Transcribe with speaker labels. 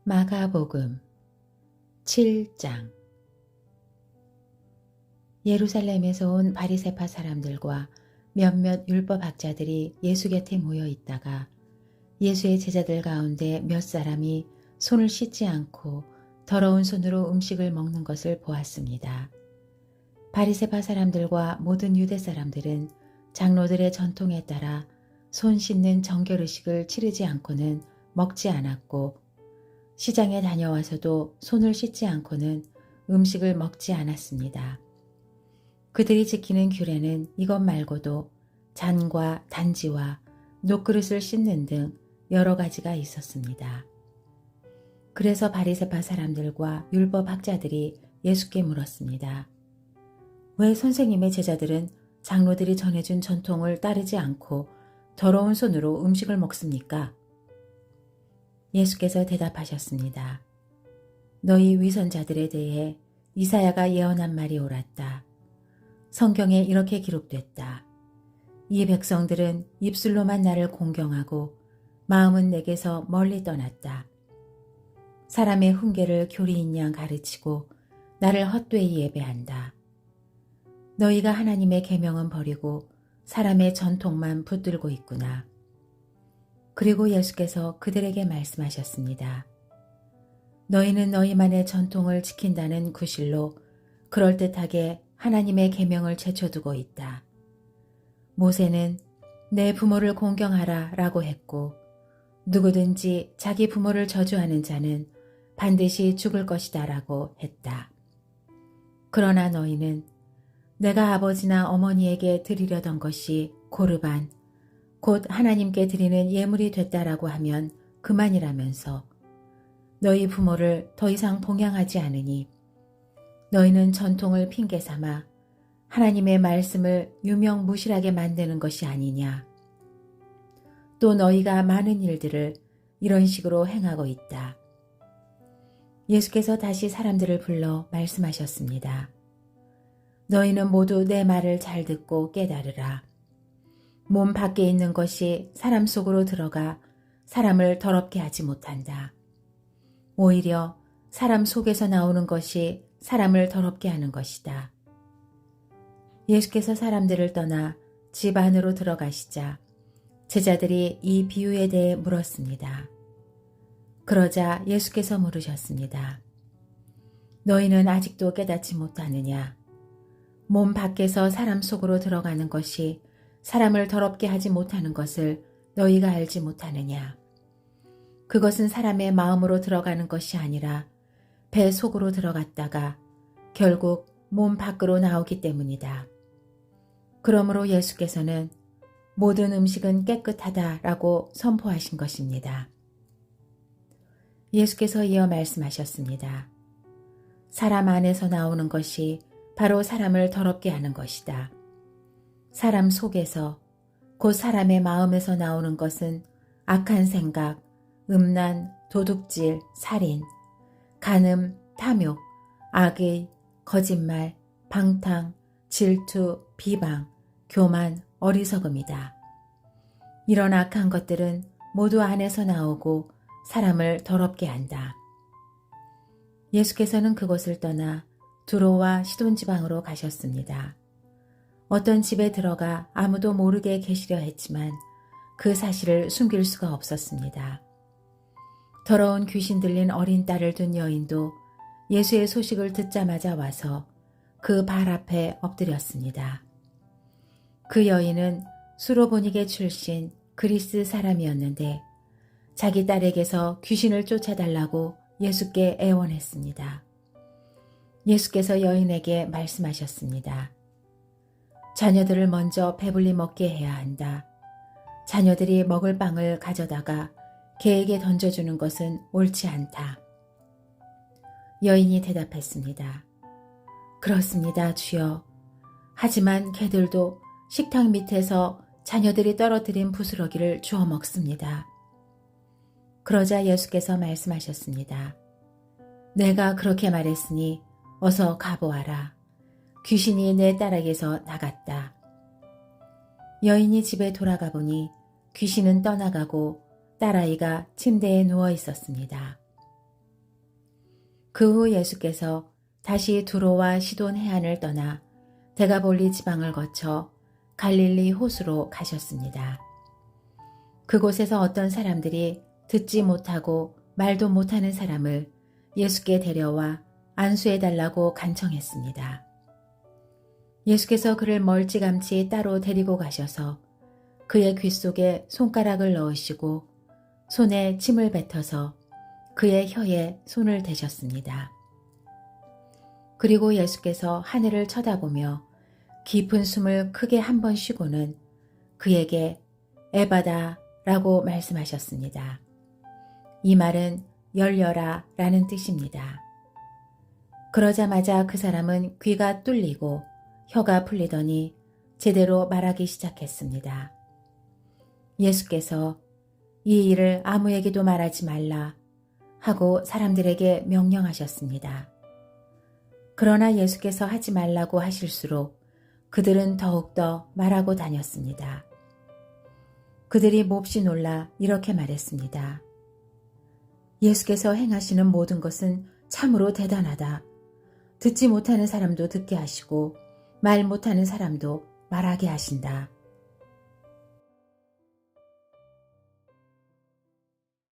Speaker 1: 마가복음 7장. 예루살렘에서 온 바리새파 사람들과 몇몇 율법학자들이 예수 곁에 모여 있다가 예수의 제자들 가운데 몇 사람이 손을 씻지 않고 더러운 손으로 음식을 먹는 것을 보았습니다. 바리새파 사람들과 모든 유대 사람들은 장로들의 전통에 따라 손 씻는 정결의식을 치르지 않고는 먹지 않았고, 시장에 다녀와서도 손을 씻지 않고는 음식을 먹지 않았습니다. 그들이 지키는 규례는 이것 말고도 잔과 단지와 녹그릇을 씻는 등 여러 가지가 있었습니다. 그래서 바리새파 사람들과 율법학자들이 예수께 물었습니다. 왜 선생님의 제자들은 장로들이 전해준 전통을 따르지 않고 더러운 손으로 음식을 먹습니까? 예수께서 대답하셨습니다. 너희 위선자들에 대해 이사야가 예언한 말이 옳았다. 성경에 이렇게 기록됐다. 이 백성들은 입술로만 나를 공경하고 마음은 내게서 멀리 떠났다. 사람의 훈계를 교리인 양 가르치고 나를 헛되이 예배한다. 너희가 하나님의 계명은 버리고 사람의 전통만 붙들고 있구나. 그리고 예수께서 그들에게 말씀하셨습니다. 너희는 너희만의 전통을 지킨다는 구실로 그럴듯하게 하나님의 계명을 제쳐두고 있다. 모세는 내 부모를 공경하라 라고 했고, 누구든지 자기 부모를 저주하는 자는 반드시 죽을 것이다 라고 했다. 그러나 너희는 내가 아버지나 어머니에게 드리려던 것이 고르반, 곧 하나님께 드리는 예물이 됐다라고 하면 그만이라면서 너희 부모를 더 이상 봉양하지 않으니 너희는 전통을 핑계 삼아 하나님의 말씀을 유명무실하게 만드는 것이 아니냐. 또 너희가 많은 일들을 이런 식으로 행하고 있다. 예수께서 다시 사람들을 불러 말씀하셨습니다. 너희는 모두 내 말을 잘 듣고 깨달으라. 몸 밖에 있는 것이 사람 속으로 들어가 사람을 더럽게 하지 못한다. 오히려 사람 속에서 나오는 것이 사람을 더럽게 하는 것이다. 예수께서 사람들을 떠나 집 안으로 들어가시자 제자들이 이 비유에 대해 물었습니다. 그러자 예수께서 물으셨습니다. 너희는 아직도 깨닫지 못하느냐? 몸 밖에서 사람 속으로 들어가는 것이 사람을 더럽게 하지 못하는 것을 너희가 알지 못하느냐. 그것은 사람의 마음으로 들어가는 것이 아니라 배 속으로 들어갔다가 결국 몸 밖으로 나오기 때문이다. 그러므로 예수께서는 모든 음식은 깨끗하다라고 선포하신 것입니다. 예수께서 이어 말씀하셨습니다. 사람 안에서 나오는 것이 바로 사람을 더럽게 하는 것이다. 사람 속에서 곧 사람의 마음에서 나오는 것은 악한 생각, 음란, 도둑질, 살인, 간음, 탐욕, 악의, 거짓말, 방탕, 질투, 비방, 교만, 어리석음이다. 이런 악한 것들은 모두 안에서 나오고 사람을 더럽게 한다. 예수께서는 그곳을 떠나 두로와 시돈 지방으로 가셨습니다. 어떤 집에 들어가 아무도 모르게 계시려 했지만 그 사실을 숨길 수가 없었습니다. 더러운 귀신 들린 어린 딸을 둔 여인도 예수의 소식을 듣자마자 와서 그 발 앞에 엎드렸습니다. 그 여인은 수로보니게 출신 그리스 사람이었는데 자기 딸에게서 귀신을 쫓아달라고 예수께 애원했습니다. 예수께서 여인에게 말씀하셨습니다. 자녀들을 먼저 배불리 먹게 해야 한다. 자녀들이 먹을 빵을 가져다가 개에게 던져주는 것은 옳지 않다. 여인이 대답했습니다. 그렇습니다, 주여. 하지만 개들도 식탁 밑에서 자녀들이 떨어뜨린 부스러기를 주워 먹습니다. 그러자 예수께서 말씀하셨습니다. 내가 그렇게 말했으니 어서 가보아라. 귀신이 내 딸에게서 나갔다. 여인이 집에 돌아가 보니 귀신은 떠나가고 딸아이가 침대에 누워 있었습니다. 그 후 예수께서 다시 두로와 시돈 해안을 떠나 데가볼리 지방을 거쳐 갈릴리 호수로 가셨습니다. 그곳에서 어떤 사람들이 듣지 못하고 말도 못하는 사람을 예수께 데려와 안수해달라고 간청했습니다. 예수께서 그를 멀찌감치 따로 데리고 가셔서 그의 귀 속에 손가락을 넣으시고 손에 침을 뱉어서 그의 혀에 손을 대셨습니다. 그리고 예수께서 하늘을 쳐다보며 깊은 숨을 크게 한 번 쉬고는 그에게 에바다 라고 말씀하셨습니다. 이 말은 열려라 라는 뜻입니다. 그러자마자 그 사람은 귀가 뚫리고 혀가 풀리더니 제대로 말하기 시작했습니다. 예수께서 이 일을 아무에게도 말하지 말라 하고 사람들에게 명령하셨습니다. 그러나 예수께서 하지 말라고 하실수록 그들은 더욱더 말하고 다녔습니다. 그들이 몹시 놀라 이렇게 말했습니다. 예수께서 행하시는 모든 것은 참으로 대단하다. 듣지 못하는 사람도 듣게 하시고 말 못하는 사람도 말하게 하신다.